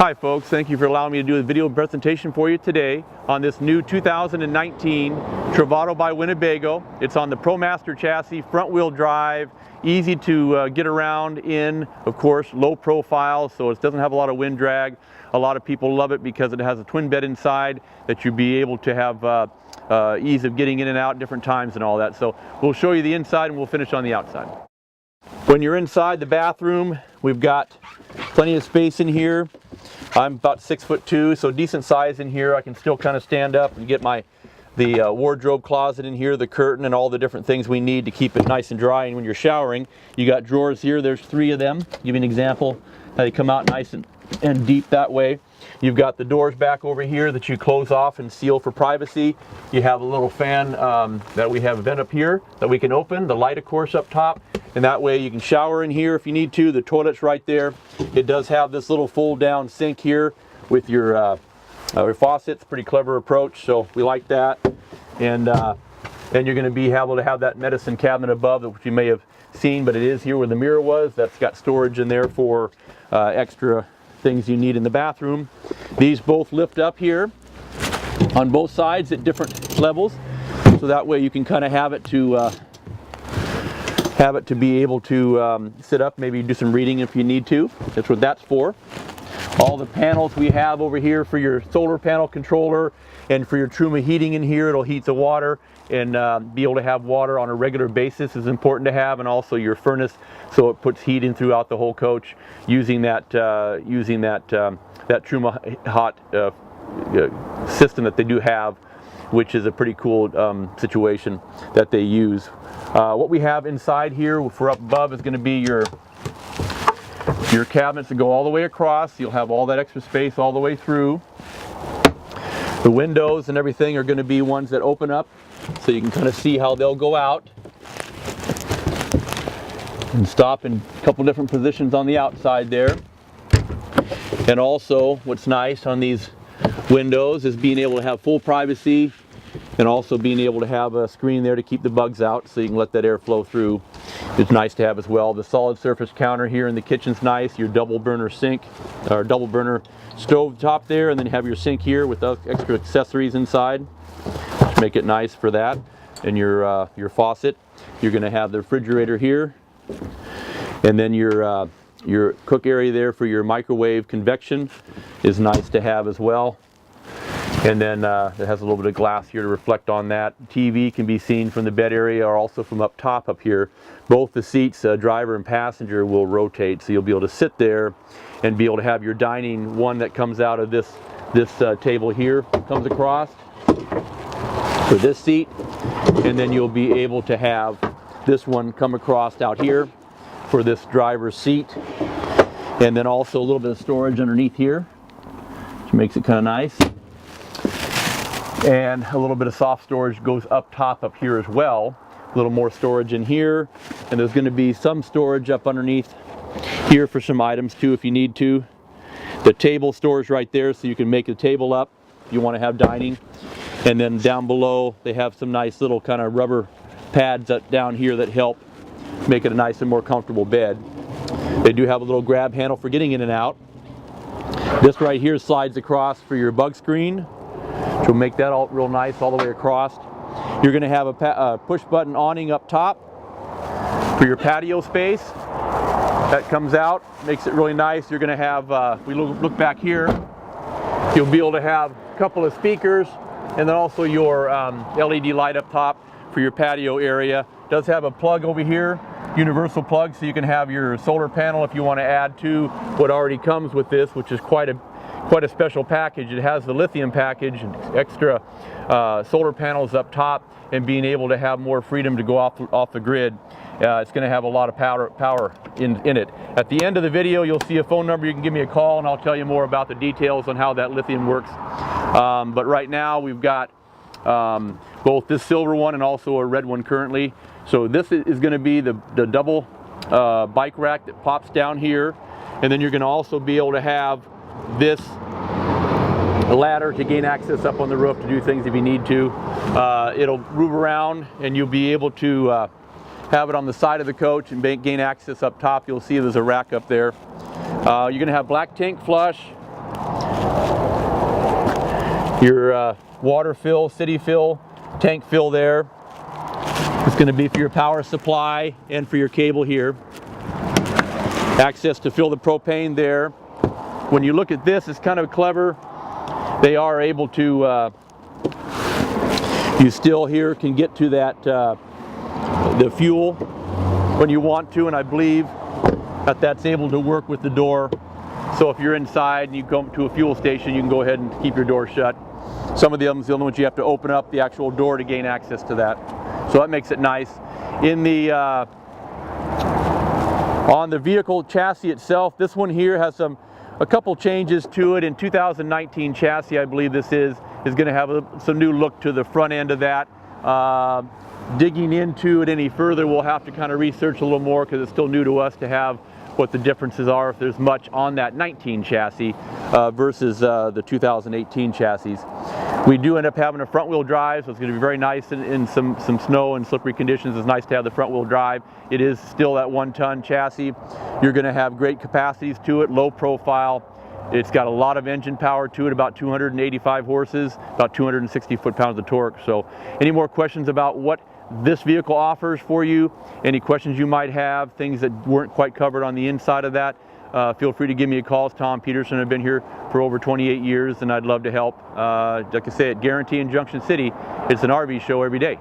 Hi folks, thank you for allowing me to do a video presentation for you today on this new 2019 Travato by Winnebago. It's on the ProMaster chassis, front wheel drive, easy to get around in, of course, low profile, so it doesn't have a lot of wind drag. A lot of people love it because it has a twin bed inside that you'll be able to have ease of getting in and out at different times and all that. So we'll show you the inside and we'll finish on the outside. When you're inside the bathroom, we've got plenty of space in here. I'm about 6'2", so decent size in here. I can still kind of stand up and get the wardrobe closet in here, the curtain, and all the different things we need to keep it nice and dry. And when you're showering, you got drawers here. There's 3 of them. Give you an example how they come out nice and deep that way. You've got the doors back over here that you close off and seal for privacy. You have a little fan that we have a vent up here that we can open. The light, of course, up top. And that way you can shower in here if you need to. The toilet's right there. It does have this little fold down sink here with your faucet. It's a pretty clever approach, so we like that. And then you're going to be able to have that medicine cabinet above, which you may have seen, but it is here where the mirror was. That's got storage in there for extra things you need in the bathroom. These both lift up here on both sides at different levels, so that way you can kind of have it to be able to sit up, maybe do some reading if you need to. That's what that's for. All the panels we have over here for your solar panel controller and for your Truma heating in here. It'll heat the water and be able to have water on a regular basis is important to have, and also your furnace, so it puts heat in throughout the whole coach using that Truma hot system that they do have, which is a pretty cool situation that they use. What we have inside here for up above is going to be your cabinets that go all the way across. You'll have all that extra space all the way through. The windows and everything are going to be ones that open up, so you can kind of see how they'll go out and stop in a couple different positions on the outside there. And also, what's nice on these windows is being able to have full privacy, and also being able to have a screen there to keep the bugs out, so you can let that air flow through. It's nice to have as well. The solid surface counter here in the kitchen's nice. Your double burner sink, or double burner stove top there, and then you have your sink here with extra accessories inside, which make it nice for that. And your faucet. You're going to have the refrigerator here, and then your cook area there for your microwave convection is nice to have as well. And then it has a little bit of glass here to reflect on that. TV can be seen from the bed area or also from up top up here. Both the seats, driver and passenger, will rotate, so you'll be able to sit there and be able to have your dining one that comes out of this table here, comes across for this seat, and then you'll be able to have this one come across out here for this driver's seat, and then also a little bit of storage underneath here, which makes it kind of nice. And a little bit of soft storage goes up top up here as well. A little more storage in here, and there's going to be some storage up underneath here for some items too if you need to. The table stores right there, so you can make the table up if you want to have dining. And then down below they have some nice little kind of rubber pads down here that help make it a nice and more comfortable bed. They do have a little grab handle for getting in and out. This right here slides across for your bug screen, which will make that all real nice all the way across. You're going to have a push button awning up top for your patio space. That comes out, makes it really nice. You're going to have, we look back here, you'll be able to have a couple of speakers, and then also your LED light up top for your patio area. It does have a plug over here, universal plug, so you can have your solar panel if you want to add to what already comes with this, which is quite a special package. It has the lithium package and extra solar panels up top, and being able to have more freedom to go off the grid. It's going to have a lot of power in it. At the end of the video, you'll see a phone number. You can give me a call and I'll tell you more about the details on how that lithium works. But right now we've got both this silver one and also a red one currently. So this is going to be the double bike rack that pops down here, and then you're going to also be able to have this ladder to gain access up on the roof to do things if you need to. It'll move around, and you'll be able to have it on the side of the coach and gain access up top. You'll see there's a rack up there. You're going to have black tank flush, Your water fill, city fill, tank fill there. It's going to be for your power supply and for your cable here. Access to fill the propane there. When you look at this, it's kind of clever. They are able to, you still here can get to that, the fuel when you want to, and I believe that that's able to work with the door. So if you're inside and you go to a fuel station, you can go ahead and keep your door shut. Some of the other ones you have to open up the actual door to gain access to that. So that makes it nice. In the on the vehicle chassis itself, this one here has a couple changes to it. In 2019 chassis, I believe this is going to have some new look to the front end of that. Digging into it any further, we'll have to kind of research a little more because it's still new to us to have what the differences are, if there's much on that 19 chassis versus the 2018 chassis. We do end up having a front wheel drive, so it's going to be very nice in some snow and slippery conditions. It's nice to have the front wheel drive. It is still that 1-ton chassis. You're going to have great capacities to it, low profile. It's got a lot of engine power to it, about 285 horses, about 260 foot-pounds of torque. So any more questions about what this vehicle offers for you, any questions you might have, things that weren't quite covered on the inside of that, feel free to give me a call. It's Tom Peterson. I've been here for over 28 years and I'd love to help. Like I say, at Guaranty in Junction City, it's an RV show every day.